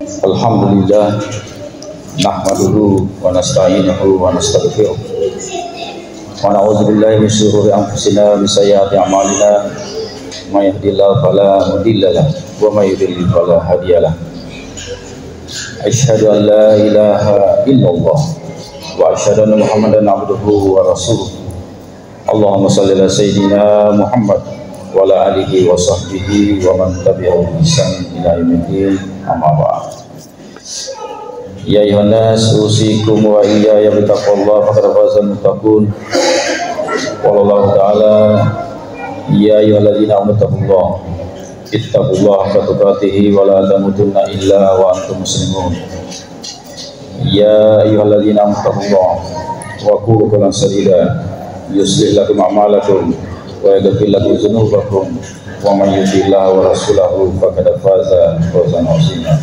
Alhamdulillah nahmaduhu wa nasta'inuhu wa nastaghfiruh wa na'udzu billahi min shururi anfusina wa min sayyiati a'malina may yahdihillahu fala mudilla lahu wa may yudlil fala hadiya lahu. Asyhadu an la ilaha illallah wa asyhadu anna Muhammadan abduhu wa rasuluh. Allahumma shalli ala sayyidina Muhammad wa ala alihi wa sahbihi wa man tabi'ahu bi ihsan ila yaumiddin. Amma ba'd. Ya ayuhan nas usikum wa iyaya bittaqwallahi faqad fazal muttaqun. Qala Allah ta'ala ya ayyuhalladzina amanu ittaqullaha haqqa tuqatih wa la tamutunna illa wa antum muslimun. Ya ayyuhalladzina amanu wa qulu qawlan sadida yuslih lakum a'malakum wa yaghfir lakum dzunubakum wa may yuti'illaha wa rasulahu faqad faza fawzan 'azima.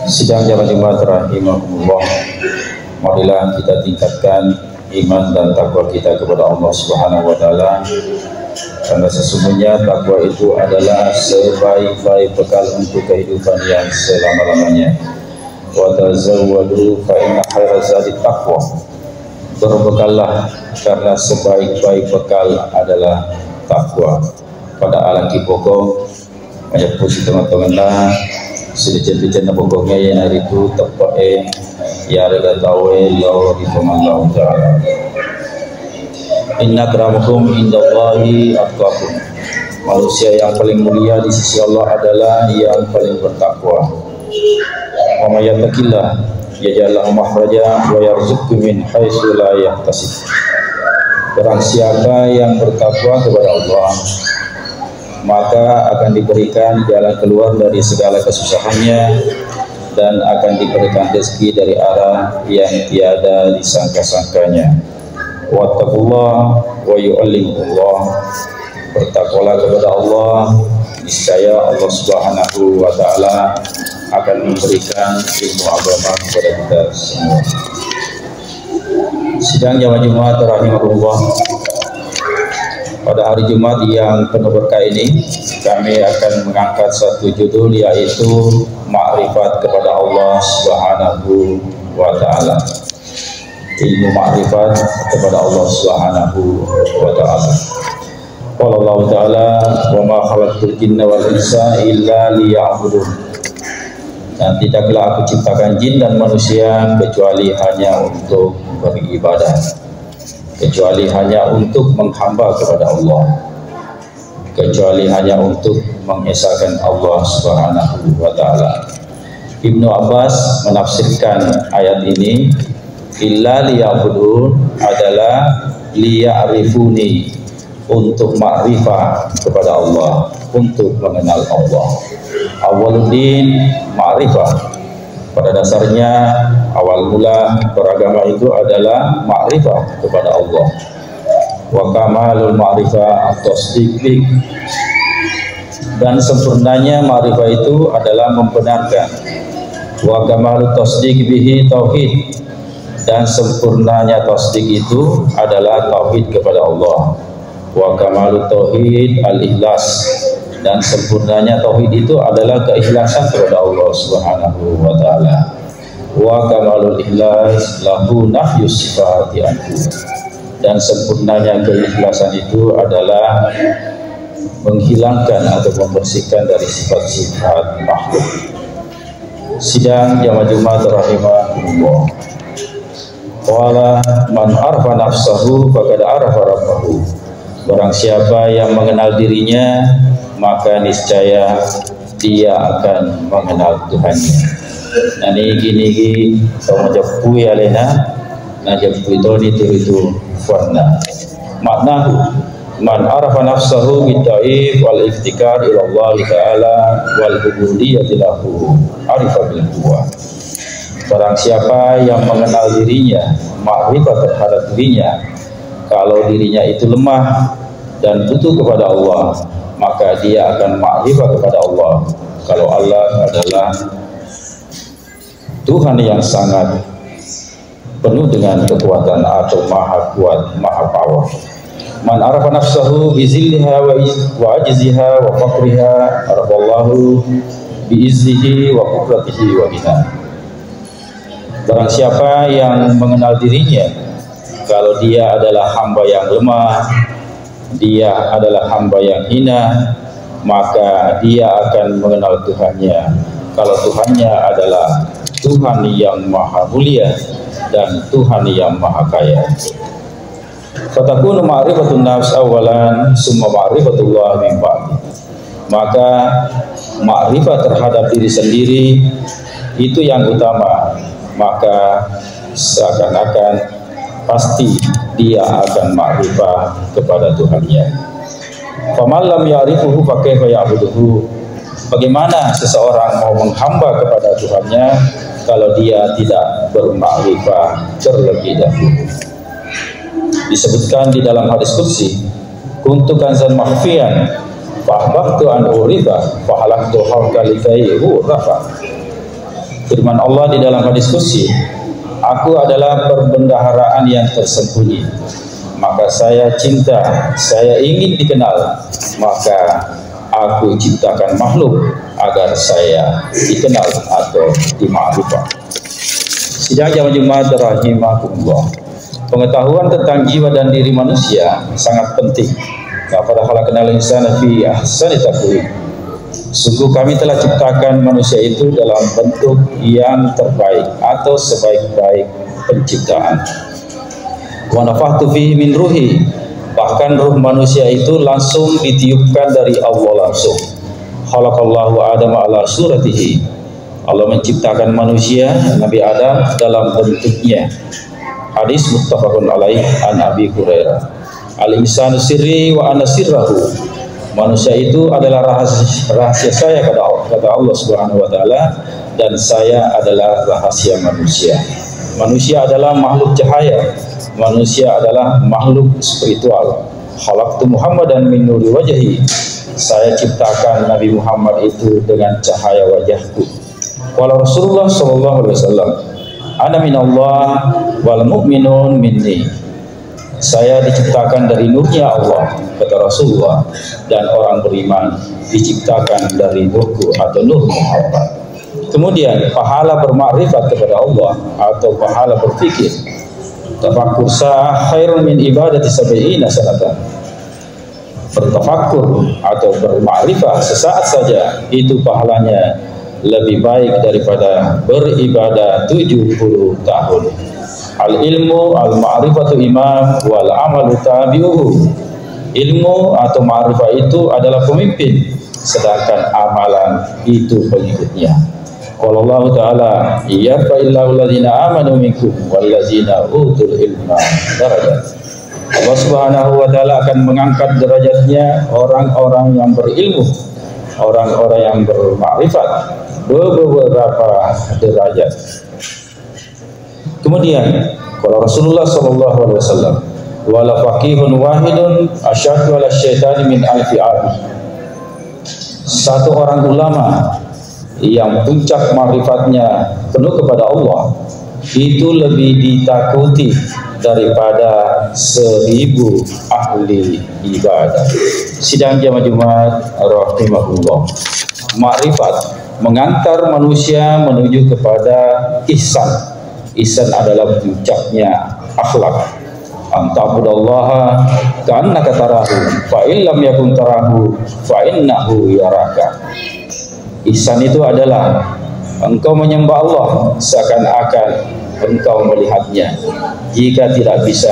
Sidang jamaah Jumat rahimakumullah, marilah kita tingkatkan iman dan takwa kita kepada Allah Subhanahu wa taala, karena sesungguhnya takwa itu adalah sebaik-baik bekal untuk kehidupan yang selama-lamanya. Wa tazawwadu fa inna khairaz zadi taqwa. Berbekallah karena sebaik-baik bekal adalah takwa. Pada alam kipoko banyak puji teman-teman lah sedikit-sedikit pokoknya yang hari itu tepat ya rela tawe lo di Allah Taala. Inna akramakum indallahi atqakum. Manusia yang paling mulia di sisi Allah adalah yang paling bertakwa. Wa may yattaqillah yaj'al lahu makhraja wa yarzuqhu min haitsu la yahtasib. Barang siapa yang bertakwa kepada Allah, maka akan diberikan jalan keluar dari segala kesusahannya dan akan diberikan rezeki dari arah yang tiada disangka-sangkanya. Wattaqullah wa yu'allimullah. Bertakwalah kepada Allah, niscaya Allah Subhanahu wa taala akan memberikan ilmu agama kepada kita semua. Sidang jamaah Jumat rahimahullah, pada hari Jumat yang penuh berkah ini, kami akan mengangkat satu judul, yaitu Ma'rifat kepada Allah Subhanahu wa ta'ala. Ilmu ma'rifat kepada Allah Subhanahu wa ta'ala. Qala Allah ta'ala wa ma khalaqtul jinna wal insa illa liya'budun. Dan tidaklah aku ciptakan jin dan manusia kecuali hanya untuk beribadah, kecuali hanya untuk menghamba kepada Allah, kecuali hanya untuk mengesahkan Allah Subhanahu wa ta'ala. Ibnu Abbas menafsirkan ayat ini, illa liya'budun adalah liya'rifuni, untuk ma'rifah kepada Allah, untuk mengenal Allah. Awwaluddin ma'rifah. Pada dasarnya awal mula beragama itu adalah ma'rifah kepada Allah. Wa kamalul ma'rifah at-tasdiq, dan sempurnanya ma'rifah itu adalah membenarkan. Wa kamalut tasdiq bihi tauhid, dan sempurnanya tasdiq itu adalah tauhid kepada Allah. Wa kamalut tauhid al-ikhlas, dan sempurnanya tauhid itu adalah keikhlasan kepada Allah Subhanahu wa taala. Wa kamalul ikhlas lahu nafyus sifati anhu, dan sempurnanya keikhlasan itu adalah menghilangkan atau membersihkan dari sifat-sifat makhluk. Sidang jamaah Jumat rahimahullah. Qala man arfa nafsahu faqad arfa rabbahu. Barang siapa yang mengenal dirinya, maka niscaya dia akan mengenal Tuhannya. Nah ini gini sama japu ya lena, nah japu itu warna. Maknahu man arafa nafsahu bitta'if wal iftikar ila Allah Ta'ala wal ubudiyyati lahu arifa bil quwwah. Barang siapa yang mengenal dirinya, makrifat terhadap dirinya, kalau dirinya itu lemah dan butuh kepada Allah, maka dia akan makrifat kepada Allah kalau Allah adalah Tuhan yang sangat penuh dengan kekuatan atau maha kuat, maha power. Man arafa nafsahu bizilliha wa ajziha wa faqriha arafallahu biiznihi wa qudratihi wa bina. Barang siapa yang mengenal dirinya kalau dia adalah hamba yang lemah, dia adalah hamba yang hina, maka dia akan mengenal Tuhannya kalau Tuhannya adalah Tuhan yang maha mulia dan Tuhan yang maha kaya. Fatakunu ma'rifatun nafs awalan summa ma'rifatullah min ba'di. Maka ma'rifat terhadap diri sendiri itu yang utama, maka seakan-akan pasti dia akan ma'rifah kepada Tuhannya. Faman lam ya'rifuhu fa kaifa ya'buduhu. Bagaimana seseorang mau menghamba kepada Tuhannya kalau dia tidak bermakrifah terlebih dahulu? Disebutkan di dalam hadis qudsi, kuntu kanzan makhfiyan fahbahtu an urifa fahalaktu hawka likaihu rafa. Firman Allah di dalam hadis qudsi, aku adalah perbendaharaan yang tersembunyi, maka saya cinta, saya ingin dikenal, maka aku ciptakan makhluk agar saya dikenal atau dimakrifah. Sidang jamaah Jumat rahimakumullah. Pengetahuan tentang jiwa dan diri manusia sangat penting. Kepada khalaqnal insana fi ahsani taqwim. Sungguh kami telah ciptakan manusia itu dalam bentuk yang terbaik atau sebaik-baik penciptaan. Wa nafakhtu fihi min ruhi. Bahkan ruh manusia itu langsung ditiupkan dari Allah langsung. Khalaqallahu Adama ala suratihi. Allah menciptakan manusia Nabi Adam dalam bentuknya. Hadis muttafaqun alaih an Abi Hurairah. Al-insanu sirri wa ana sirrahu. Manusia itu adalah rahasia saya kata Allah Subhanahu wa taala, dan saya adalah rahasia manusia. Manusia adalah makhluk cahaya. Manusia adalah makhluk spiritual. Khalaqtu Muhammadan min nuri wajhi. Saya ciptakan Nabi Muhammad itu dengan cahaya wajahku. Qala Rasulullah sallallahu alaihi wasallam, ana minallah wal mu'minun minni. Saya diciptakan dari nurnya Allah, kata Rasulullah, dan orang beriman diciptakan dari nurku atau nur Muhammad. Kemudian pahala bermakrifat kepada Allah atau pahala berfikir, tafakkur khairun min ibadati sab'ina sanatan. Bertafakkur atau bermakrifat sesaat saja itu pahalanya lebih baik daripada beribadah 70 tahun. Al-ilmu al-ma'rifatu imam wal amalu tabi'uhu. Ilmu atau ma'rifah itu adalah pemimpin, sedangkan amalan itu pengikutnya. Qala Allah Ta'ala, "Iyyafa illal ladzina amanu minkum wal ladzina utul ilma darajat." Allah Subhanahu wa taala akan mengangkat derajatnya orang-orang yang berilmu, orang-orang yang bermakrifat beberapa derajat. Kemudian kalau Rasulullah sallallahu alaihi wasallam, wala faqihun wahidun asyaddu ala syaitani min alfi abid. Satu orang ulama yang puncak makrifatnya penuh kepada Allah itu lebih ditakuti daripada 1000 ahli ibadah. Sidang jamaah Jumat rahimahullah. Makrifat mengantar manusia menuju kepada ihsan. Ihsan adalah puncaknya akhlak. Anta'budallaha ka'annaka tarahu fa illam yakun tarahu fa innahu yaraka. Ihsan itu adalah engkau menyembah Allah seakan-akan engkau melihatnya. Jika tidak bisa,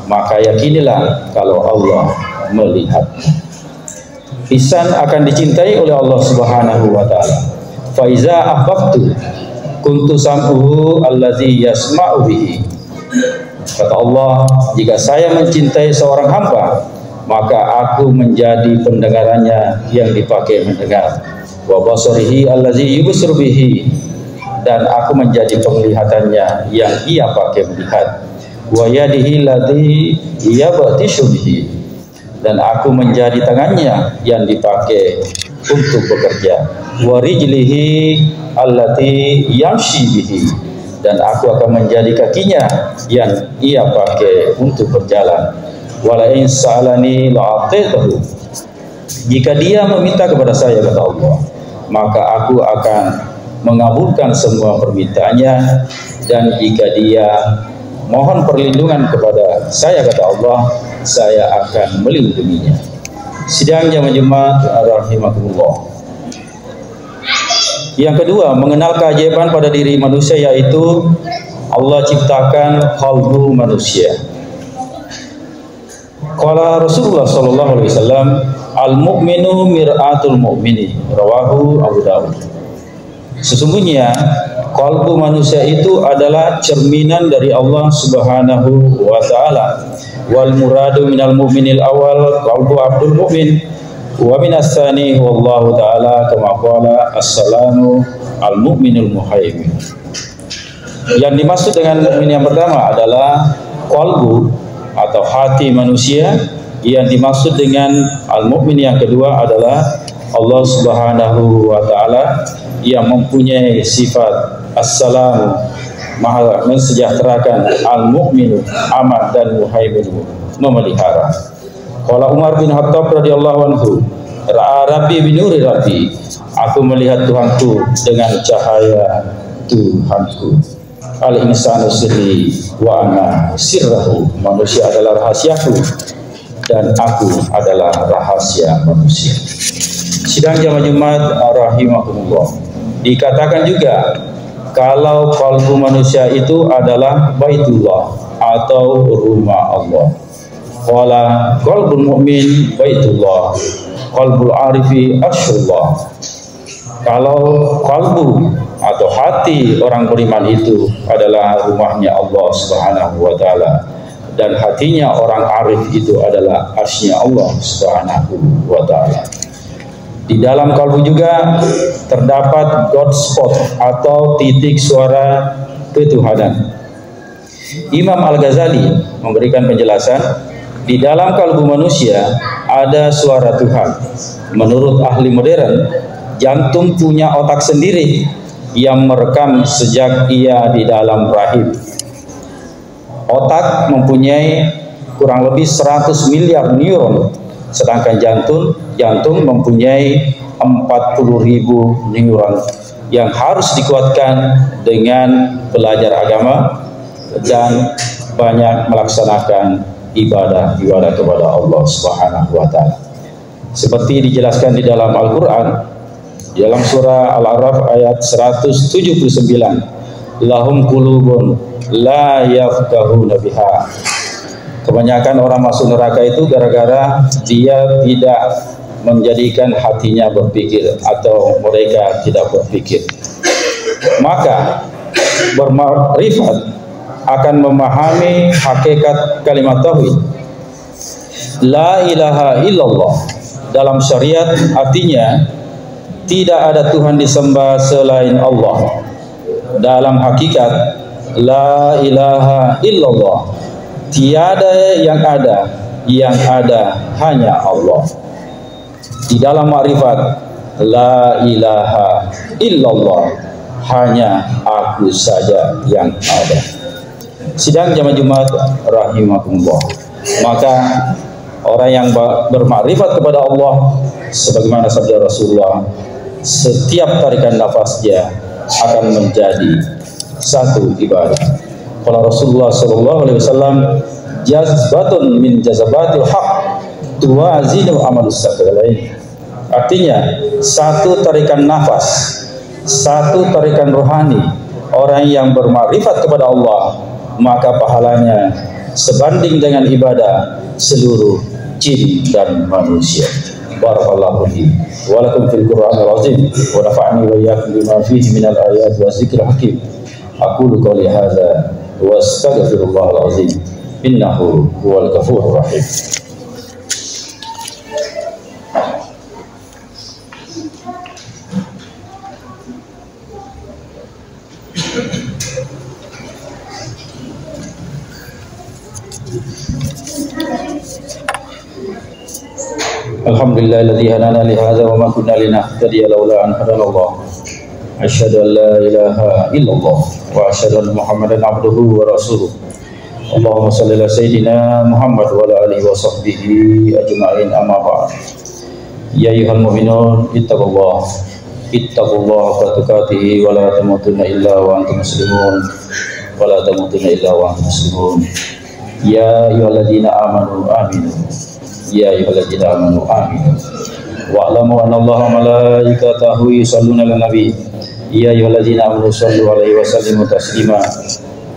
maka yakinilah kalau Allah melihat. Ihsan akan dicintai oleh Allah Subhanahu wa taala. Fa iza ahbabtu kuntu sam'uhu allazi yasma'u bihi. Kata Allah, jika saya mencintai seorang hamba, maka aku menjadi pendengarannya yang dipakai mendengar. Wa basarihi allazi yubsiru bihi. Dan aku menjadi penglihatannya yang ia pakai melihat. Wa yadihi allati yabtishu bihi. Dan aku menjadi tangannya yang dipakai untuk bekerja. Wa rijlihi allati yamshi bihi. Dan aku akan menjadi kakinya yang ia pakai untuk berjalan. Wala in sa'alani la'atitahu. Jika dia meminta kepada saya, kata Allah, maka aku akan mengabulkan semua permintaannya, dan jika dia mohon perlindungan kepada saya, kata Allah, saya akan melindunginya. Sidang jemaah rahimakumullah. Yang kedua, mengenal keajaiban pada diri manusia, yaitu Allah ciptakan qalbu manusia. Qala Rasulullah sallallahu alaihi wasallam, al-mu'minu mir'atul mu'mini, rawahu Abu Dawud. Sesungguhnya qalbu manusia itu adalah cerminan dari Allah Subhanahu wa taala. Wal muradu minal mu'minil awal qalbu abdul mu'min, wa minas tsani wallahu taala kama qala as-salamu al-mu'minul muhaimin. Yang dimaksud dengan mukmin yang pertama adalah qalbu atau hati manusia. Yang dimaksud dengan al-mu'min yang kedua adalah Allah Subhanahu wa taala yang mempunyai sifat as-salam, maha mensejahterakan, al-mu'minu aman, dan muhaiminu memelihara. Qala Umar bin Khattab radhiyallahu anhu, ra'a rabbi binuri rabbi, aku melihat Tuhanku dengan cahaya Tuhanku. Al-insanu sirri wa ana sirrahu, manusia adalah rahasiaku dan aku adalah rahasia manusia. Sidang jemaah rahimahumullah, dikatakan juga kalau qalbu manusia itu adalah baitullah atau rumah Allah. Qala qalbul mu'min baitullah, qalbul arifi arsyullah. Kalau qalbu atau hati orang beriman itu adalah rumahnya Allah Subhanahu wa taala, dan hatinya orang arif itu adalah arsy-Nya Allah Subhanahu wa taala. Di dalam kalbu juga terdapat God spot atau titik suara ketuhanan. Imam Al-Ghazali memberikan penjelasan, di dalam kalbu manusia ada suara Tuhan. Menurut ahli modern, jantung punya otak sendiri yang merekam sejak ia di dalam rahim. Otak mempunyai kurang lebih 100 miliar neuron, sedangkan jantung mempunyai 40.000 neuron yang harus dikuatkan dengan belajar agama dan banyak melaksanakan ibadah kepada Allah Subhanahu wa taala. Seperti dijelaskan di dalam Al-Qur'an, dalam surah Al-A'raf ayat 179, lahum qulubun la yafqahuna biha. Kebanyakan orang masuk neraka itu gara-gara dia tidak menjadikan hatinya berpikir atau mereka tidak berpikir. Maka bermakrifat akan memahami hakikat kalimat tauhid. La ilaha illallah dalam syariat artinya tidak ada Tuhan disembah selain Allah. Dalam hakikat la ilaha illallah, tiada yang ada hanya Allah. Di dalam makrifat la ilaha illallah, hanya aku saja yang ada. Sidang jemaah rahimakumullah, maka orang yang bermakrifat kepada Allah, sebagaimana sabda Rasulullah, setiap tarikan nafasnya akan menjadi satu ibadah. Kalau Rasulullah sallallahu alaihi wasallam, jazbatun min jazabatil haq tuwazinu amalus sakalain. Artinya satu tarikan nafas, satu tarikan rohani orang yang bermakrifat kepada Allah, maka pahalanya sebanding dengan ibadah seluruh jin dan manusia. Barakallahu fi wa lakum fil Qur'anil azim wa nafa'ni wa iyyakum bima fihi minal ayati wa dzikril hakim. Aqulu qawli hadza wa astaghfirullahal azim innahu huwal ghafurur rahim. Alhamdulillahilladzi hadana li hadza wa ma kunna linahtadiya laula an hadanallah. Asyhadu an la ilaha illallah wa asyhadu anna Muhammadan abduhu wa rasuluh. Allahumma shalli ala sayidina Muhammad wa ala alihi wa sahbihi ajma'in, amma ba'd. Ya ayyuhal mu'minun ittaqullaha ittaqullaha haqqa tuqatih wa la tamutunna illa wa antum muslimun wa la tamutunna illa wa antum muslimun. Ya ayyuhalladzina amanu aminu, ya ayyuhalladzina amanu aminu, wa'lamu annallaha malaikatahu yusholluna 'alan nabi, ya ayyuhalladzina amanu shollu 'alaihi wa sallimu taslima.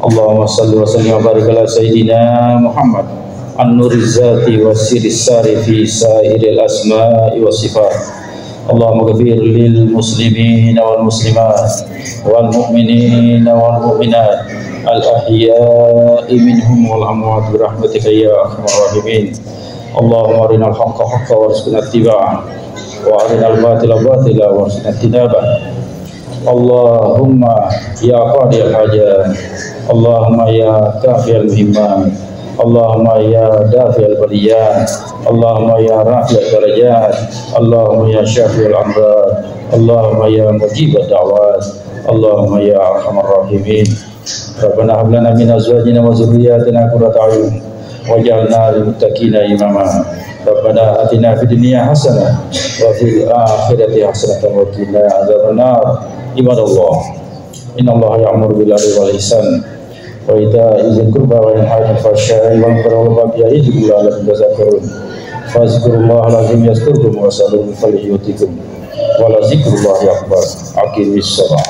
Allahumma shalli wa sallim wa barik ala sayyidina Muhammad an-nuriz zati wa sirris sari fi sa'iril asma'i was sifat. Allahumma ghafir lil muslimin wal muslimat wal mu'minin wal mu'minat al ahya'i minhum wal amwat bi rahmatika ya arhamar rahimin. Allahumma arinal haqqa haqqan warzuqna ittiba'ah wa arinal batila batila warzuqna ijtinabah. Allahumma ya qadiyal hajat, Allahumma ya kafiyal muhimmat, Allahumma ya dafi'al baliyat, Allahumma ya rafi'al darajat, Allahumma ya syafi'al amrad, Allahumma ya mujibad da'wat, Allahumma ya arhamar rahimin. Rabbana hab lana min azwajina wa dhurriyyatina qurrata a'yun waj'alna lil muttaqina imama. Rabbana atina fid dunya hasanah wa fil akhirati hasanah wa qina adzabannar. Ibadallah, innallaha ya'muru bil 'adli wal ihsan wa ita'i dzil qurba wa yanha 'anil fahsya'i wal munkari wal baghi ya'idukum la'allakum tadhakkarun. Fazkurullaha al-'azim yazkurkum wa sallu falyutikum wa la zikrullahi akbar. Aqimis shalah.